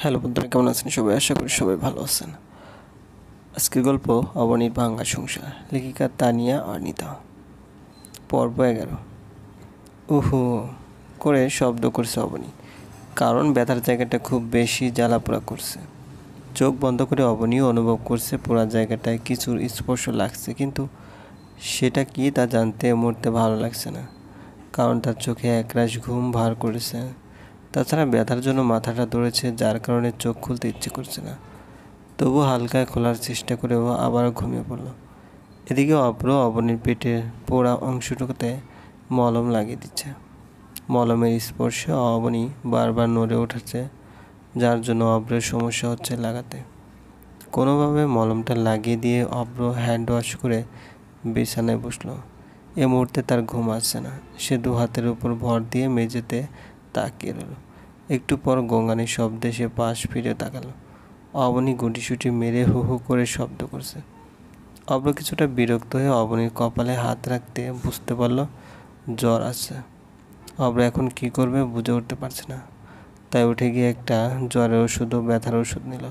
Hello বন্ধুরা, কেমন আছেন সবাই? আশা করি সবাই ভালো আছেন। আজকের গল্প অবনীর ভাঙ্গা সংসার, লেখিকা তানিয়া অর্নিতা। পর্ব 11। উহু করে শব্দ করছে অবনী, কারণ ব্যথার জায়গাটা খুব বেশি জ্বালাপোড়া করছে। চোখ বন্ধ করে অবনীও অনুভব করছে পোড়া জায়গাটায় কিছুর স্পর্শ লাগছে, কিন্তু সেটা কি তা জানতে মুহূর্তে ভালো লাগছে না, কারণ তার চোখে একরাশ ঘুম ভার করেছে। তাছাড়া ব্যথার জন্য মাথাটা ধরেছে, যার কারণে চোখ খুলতে ইচ্ছে করছে না। তবু হালকা খোলার চেষ্টা করেও আবারও ঘুমিয়ে পড়ল। এদিকে অব্র অবনীর পেটের পোড়া অংশটুকুতে মলম লাগিয়ে দিচ্ছে। মলমের স্পর্শে অবনী বারবার নড়ে উঠেছে, যার জন্য অব্রের সমস্যা হচ্ছে লাগাতে। কোনোভাবে মলমটা লাগিয়ে দিয়ে অব্র হ্যান্ড ওয়াশ করে বিছানায় বসল। এ মুহূর্তে তার ঘুম আসছে না। সে দু হাতের উপর ভর দিয়ে মেঝেতে তাকিয়ে রইল। একটু পর গঙ্গানির শব্দে সে পাশ ফিরে তাকালো। অবনী গুটিসুটি মেরে হু হু করে শব্দ করছে। অব্র কিছুটা বিরক্ত হয়ে অবনীর কপালে হাত রাখতে বুঝতে পারল জ্বর আছে। অব্র এখন কি করবে বুঝে উঠতে পারছে না, তাই উঠে গিয়ে একটা জ্বরের ওষুধ ও ব্যথার ওষুধ নিল।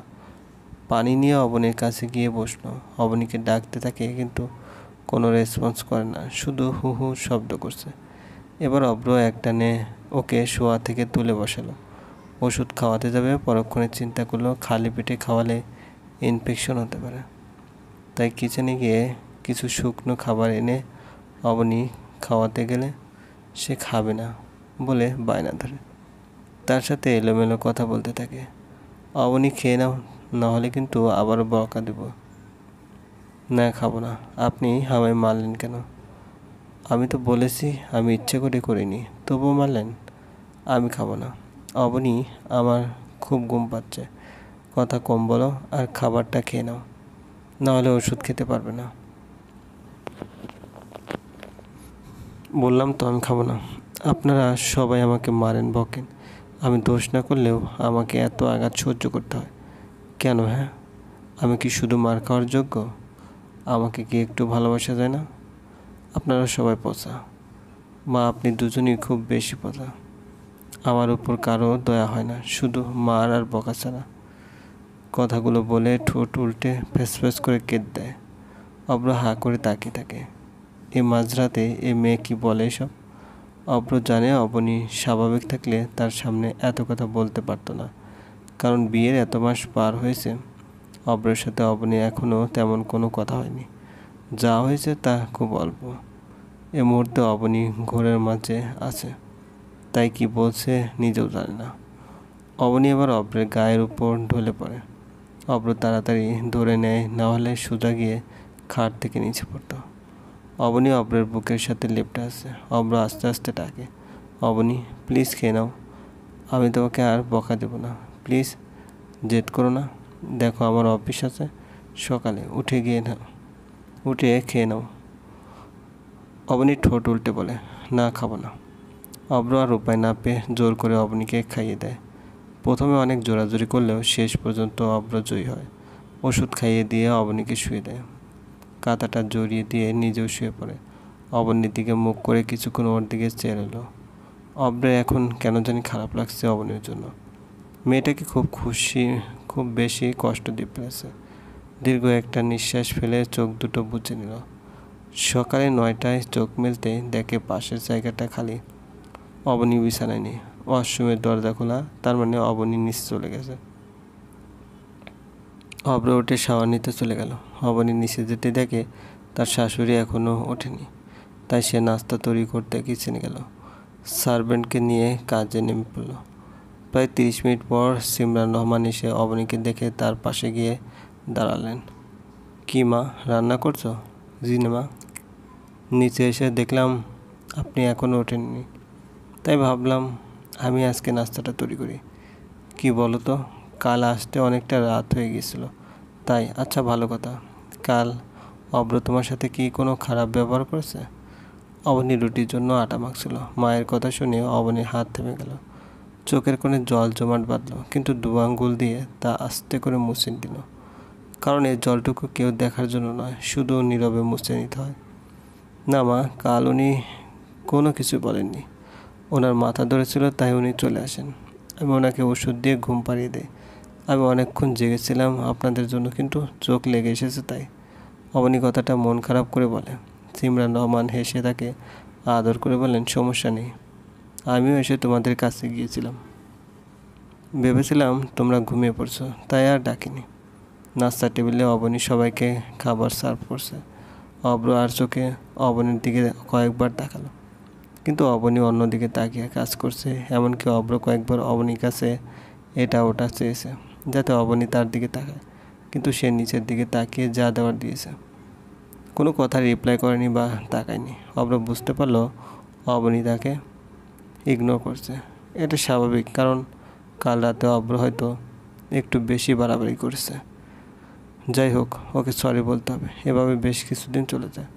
পানি নিয়ে অবনীর কাছে গিয়ে বসলো। অবনীকে ডাকতে থাকে, কিন্তু কোনো রেসপন্স করে না, শুধু হু হু শব্দ করছে। এবার অব্র একটানে ওকে শোয়া থেকে তুলে বসালো। ওষুধ খাওয়াতে যাবে, পরক্ষণে চিন্তা করলো খালি পেটে খাওয়ালে ইনফেকশন হতে পারে। তাই কিচেনে গিয়ে কিছু শুকনো খাবার এনে অবনী খাওয়াতে গেলে সে খাবে না বলে বায়না ধরে। তার সাথে এলোমেলো কথা বলতে থাকে। অবনী খেয়ে নাও, নাহলে কিন্তু আবারও বকা দেব। না, খাবো না। আপনি আমায় মারলেন কেন? আমি তো বলেছি আমি ইচ্ছে করে করিনি, তবুও মারলেন। আমি খাবো না। অবনী, আমার খুব ঘুম পাচ্ছে, কথা কম বলো আর খাবারটা খেয়ে নাও, নাহলে ওষুধ খেতে পারবে না। বললাম তো আমি খাবো না। আপনারা সবাই আমাকে মারেন, বকেন, আমি দোষ না করলেও আমাকে এত আঘাত সহ্য করতে হয় কেন? হ্যাঁ, আমি কি শুধু মার খাওয়ার যোগ্য? আমাকে কি একটু ভালোবাসা যায় না? আপনারা সবাই পচা। মা, আপনি দুজনই খুব বেশি পচা। আমার উপর কারো দয়া হয় না, শুধু মার আর বকা ছাড়া। কথাগুলো বলে ঠোঁট উল্টে ফ্যাস করে কেঁদে দেয়। অব্র হাঁ করে তাকিয়ে থাকে। এ মাঝরাতে এ মেয়ে কি বলে এসব? অব্র জানে অবনী স্বাভাবিক থাকলে তার সামনে এত কথা বলতে পারতো না, কারণ বিয়ের এত মাস পার হয়েছে। অব্রের সাথে অবনী এখনও তেমন কোনো কথা হয়নি, যা হয়েছে তা খুব অল্প। এ মুহূর্তে অবনী ঘোরের মাঝে আছে, তাই কি বলছে নিজেও জানে না। অবনী এবার অব্রের গায়ের উপর ঢলে পড়ে। অব্র তাড়াতাড়ি ধরে নেয়, না হলে সোজা গিয়ে খাট থেকে নিচে পড়তো। অবনী অব্রের বুকের সাথে লেপ্টে আছে। অব্র আস্তে আস্তে ডাকে, অবনী প্লিজ খেয়ে নাও, আমি তোমাকে আর বকা দেবো না, প্লিজ জেদ করো না। দেখো আমার অফিস আছে সকালে, উঠে খেয়ে নাও। অবনী ঠোঁট উল্টে বলে, না, খাবো না। অব্র আর উপায় না পেয়ে জোর করে অবনীকে খাইয়ে দেয়। প্রথমে অনেক জোরাজুরি করলেও শেষ পর্যন্ত অব্র জয়ী হয়। ওষুধ খাইয়ে দিয়ে অবনীকে শুয়ে দেয়। কাঁথাটা জড়িয়ে দিয়ে নিজেও শুয়ে পড়ে। অবনীর দিকে মুখ করে কিছুক্ষণ ওর দিকে চেয়ে রইল। অব্রের এখন কেন জানি খারাপ লাগছে অবনীর জন্য। মেয়েটাকে খুব বেশি কষ্ট দিয়ে ফেলেছে। দীর্ঘ একটা নিঃশ্বাস ফেলে চোখ দুটো বুজে নিল। সকালে 9টায় চোখ মেলতেই দেখে পাশের জায়গাটা খালি। অবনী বিছানায় নেই। ওয়াশরুমের দরজা খোলা, তার মানে অবনী নিচে চলে গেছে। অব্র উঠে শাওয়ার নিতে চলে গেল। অবনী নিচে যেতে দেখে তার শাশুড়ি এখনও ওঠেনি, তাই সে নাস্তা তৈরি করতে কিচেনে গেল। সার্ভেন্টকে নিয়ে কাজে নেমে পড়ল। প্রায় 30 মিনিট পর সিমরান রহমান এসে অবনীকে দেখে তার পাশে গিয়ে দাঁড়ালেন। কি মা, রান্না করছো? জি না মা। নিচে এসে দেখলাম আপনি এখনও ওঠেননি, তাই ভাবলাম আমি আজকে নাস্তাটা তৈরি করি। কি বলো তো, কাল আসতে অনেকটা রাত হয়ে গিয়েছিল, তাই। আচ্ছা, ভালো কথা। কাল অব্র তোমার সাথে কি কোনো খারাপ ব্যবহার করেছে? অবনী রুটির জন্য আটা মাখছিল। মায়ের কথা শুনে অবনীর হাত থেমে গেল। চোখের কোণে জল জমাট বাঁধল, কিন্তু দু আঙ্গুল দিয়ে তা আস্তে করে মুছে দিল, কারণ এই জলটুকু কেউ দেখার জন্য নয়, শুধু নীরবে মুছে নিতে হয়। না মা, কাল উনি কোনো কিছু বলেননি। ওনার মাথা ধরেছিল, তাই উনি চলে আসেন। আমি ওনাকে ওষুধ দিয়ে ঘুম পাড়িয়ে দিই, আমি অনেকক্ষণ জেগেছিলাম আপনাদের জন্য, কিন্তু চোখ লেগে এসেছে তাই। অবনী কথাটা মন খারাপ করে বলে। সিমরান রহমান হেসে তাকে আদর করে বললেন, সমস্যা নেই, আমিও এসে তোমাদের কাছে গিয়েছিলাম, ভেবেছিলাম তোমরা ঘুমিয়ে পড়ছো, তাই আর ডাকিনি। নাস্তার টেবিলে অবনী সবাইকে খাবার সার্ভ করছে। অব্র আর চোখে অবনীর দিকে কয়েকবার তাকালো, কিন্তু অবনী অন্যদিকে তাকিয়ে কাজ করছে। এমনকি অব্র কয়েকবার অবনীর কাছে এটা ওটা চেয়েছে যাতে অবনী তার দিকে তাকায়, কিন্তু সে নিচের দিকে তাকিয়ে যা দেওয়ার দিয়েছে। কোনো কথা রিপ্লাই করেনি বা তাকায়নি। অব্র বুঝতে পারলো অবনী তাকে ইগনোর করছে। এটা স্বাভাবিক, কারণ কাল রাতে অব্র হয়তো একটু বেশি বাড়াবাড়ি করেছে। যাই হোক, ওকে সরি বলতে হবে। এভাবে বেশ কিছুদিন চলে যায়।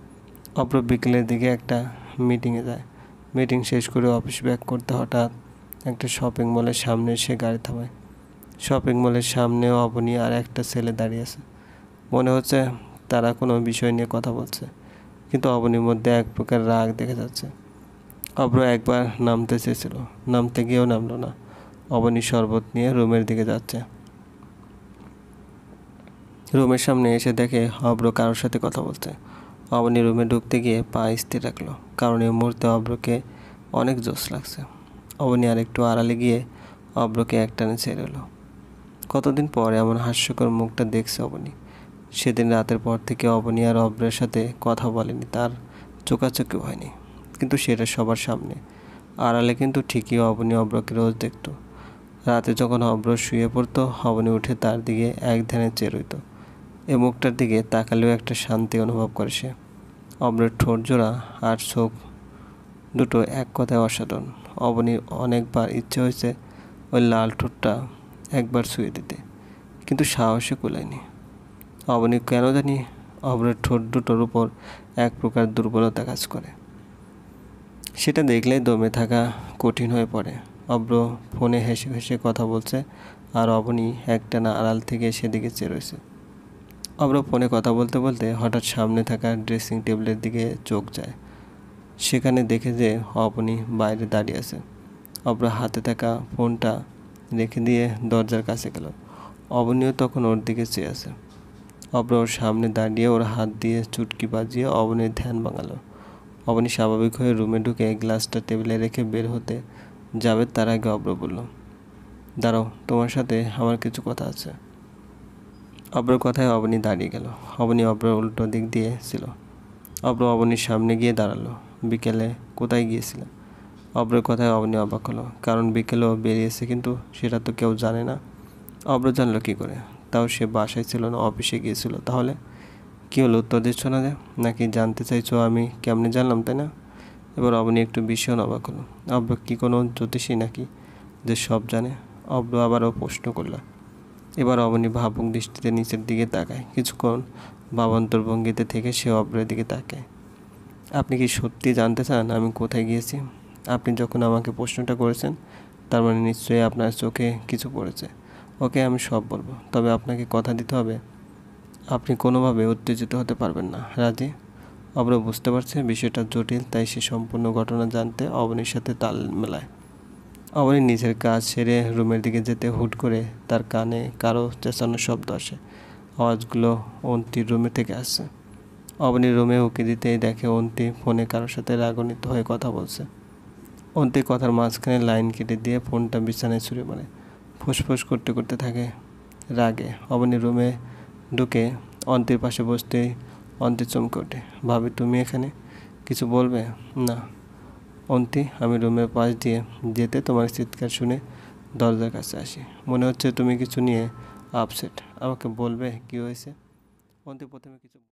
অব্র বিকেলের দিকে একটা মিটিংয়ে যায়। মিটিং শেষ করে অফিস ব্যাক করতে হঠাৎ একটা শপিং মলের সামনে সে গাড়ি থামায়। শপিং মলের সামনেও অবনী আর একটা ছেলে দাঁড়িয়ে আছে। মনে হচ্ছে তারা কোনো বিষয় নিয়ে কথা বলছে, কিন্তু অবনীর মধ্যে এক প্রকার রাগ দেখা যাচ্ছে। অব্র একবার নামতে চেয়েছিল, নামতে গিয়েও নামলো না। অবনী শরবত নিয়ে রুমের দিকে যাচ্ছে। রুমের সামনে এসে দেখে অব্র কারোর সাথে কথা বলছে। অবনী রুমে ঢুকতে গিয়ে পা স্থির রাখলো, কারণ এই মুহূর্তে অব্রকে অনেক জোশ লাগছে। অবনী আর একটু আড়ালে গিয়ে অব্রকে একটানে ছেড়ে এলো। কতদিন পর এমন হাস্যকর মুখটা দেখছে অবনী। সেদিন রাতের পর থেকে অবনী আর অব্রের সাথে কথা বলেনি, তার চোকাচোকিও হয়নি, কিন্তু সেটা সবার সামনে। আড়ালে কিন্তু ঠিকই অবনী অব্রকে রোজ দেখতো। রাতে যখন অব্র শুয়ে পড়তো, অবনী উঠে তার দিকে এক ধ্যানে চেয়ে রইত। এই মুখটার দিকে তাকালেও একটা শান্তি অনুভব করে সে। অব্রের ঠোঁট জোড়া আর চোখ দুটো এক কথায় অসাধারণ। অবনীর অনেকবার ইচ্ছে হয়েছে ওই লাল ঠোঁটটা একবার ছুঁয়ে দিতে, কিন্তু সাহসে কুলায়নি। অবনী কেন জানি অব্রের ঠোঁট দুটোর উপর এক প্রকার দুর্বলতা কাজ করে। সেটা দেখলেই দমে থাকা কঠিন হয়ে পড়ে। অব্র ফোনে হেসে হেসে কথা বলছে, আর অবনী একটানা আড়াল থেকে সেদিকে চেয়ে রয়েছে। অব্র ফোনে কথা বলতে বলতে হঠাৎ সামনে থাকা ড্রেসিং টেবিলের দিকে চোখ যায়। সেখানে দেখে যে অবনী বাইরে দাঁড়িয়ে আছে। অব্র হাতে থাকা ফোনটা রেখে দিয়ে দরজার কাছে গেল। অবনীও তখন ওর দিকে চেয়ে আছে। অব্র ওর সামনে দাঁড়িয়ে ওর হাত দিয়ে চুটকি বাজিয়ে অবনীর ধ্যান ভাঙালো। অবনী স্বাভাবিক হয়ে রুমে ঢুকে গ্লাসটা টেবিলে রেখে বের হতে যাবে, তার আগে অব্র বলল, দাঁড়াও, তোমার সাথে আমার কিছু কথা আছে। অব্রর কথায় অবনী দাঁড়িয়ে গেল। অবনী অব্রর উল্টো দিক দিয়ে ছিল। অব্র অবনীর সামনে গিয়ে দাঁড়ালো। বিকেলে কোথায় গিয়েছিলে? অব্রের কথায় অবনী অবাক হলো, কারণ বিকেলেও বেরিয়েছে, কিন্তু সেটা তো কেউ জানে না। অব্র জানলো কী করে? তাও সে বাসায় ছিল না, অফিসে গিয়েছিল। তাহলে কী হলো, উত্তর দিচ্ছ না যে? নাকি জানতে চাইছো আমি কেমনে জানলাম, তাই না? এবার অবনী একটু ভীষণ অবাক হলো। অব্র কি কোনো জ্যোতিষী নাকি যে সব জানে? অব্র আবারও প্রশ্ন করল। এবার অবনী ভাবুক দৃষ্টিতে নিচের দিকে তাকায়। কিছুক্ষণ ভাবান্তর ভঙ্গিতে থেকে সে অব্রের দিকে তাকায়। আপনি কি সত্যি জানতে চান আমি কোথায় গিয়েছি? আপনি যখন আমাকে প্রশ্নটা করেছেন, তার মানে নিশ্চয়ই আপনার চোখে কিছু পড়েছে। ওকে, আমি সব বলবো, তবে আপনাকে কথা দিতে হবে আপনি কোনোভাবে উত্তেজিত হতে পারবেন না। রাজি? অব্র বুঝতে পারছে বিষয়টা জটিল, তাই সে সম্পূর্ণ ঘটনা জানতে অবনীর সাথে তাল মেলায়। অবনী নিজের কাজ সেরে রুমের দিকে যেতে হুট করে তার কানে কারো চেঁচানোর শব্দ আসে। আওয়াজগুলো অন্তির রুমে থেকে আসছে। অবনীর রুমে উঁকি দিতেই দেখে অন্তি ফোনে কারোর সাথে রাগান্বিত হয়ে কথা বলছে। অন্তি কথার মাঝখানে লাইন কেটে দিয়ে ফোনটা বিছানায় ছুঁড়ে মারে। ফুসফুস করতে করতে থাকে রাগে। অবনীর রুমে ঢুকে অন্তির পাশে বসতেই অন্তি চমকে ওঠে। ভাবি, তুমি এখানে? কিছু বলবে? না। অন্তি, আমি রুমের পাশ দিয়ে যেতে তোমার চিৎকার শুনে দরজার কাছে আসি। মনে হচ্ছে তুমি কিছু নিয়ে আপসেট। আমাকে বলবে কি হয়েছে? অন্তি প্রথমে কিছু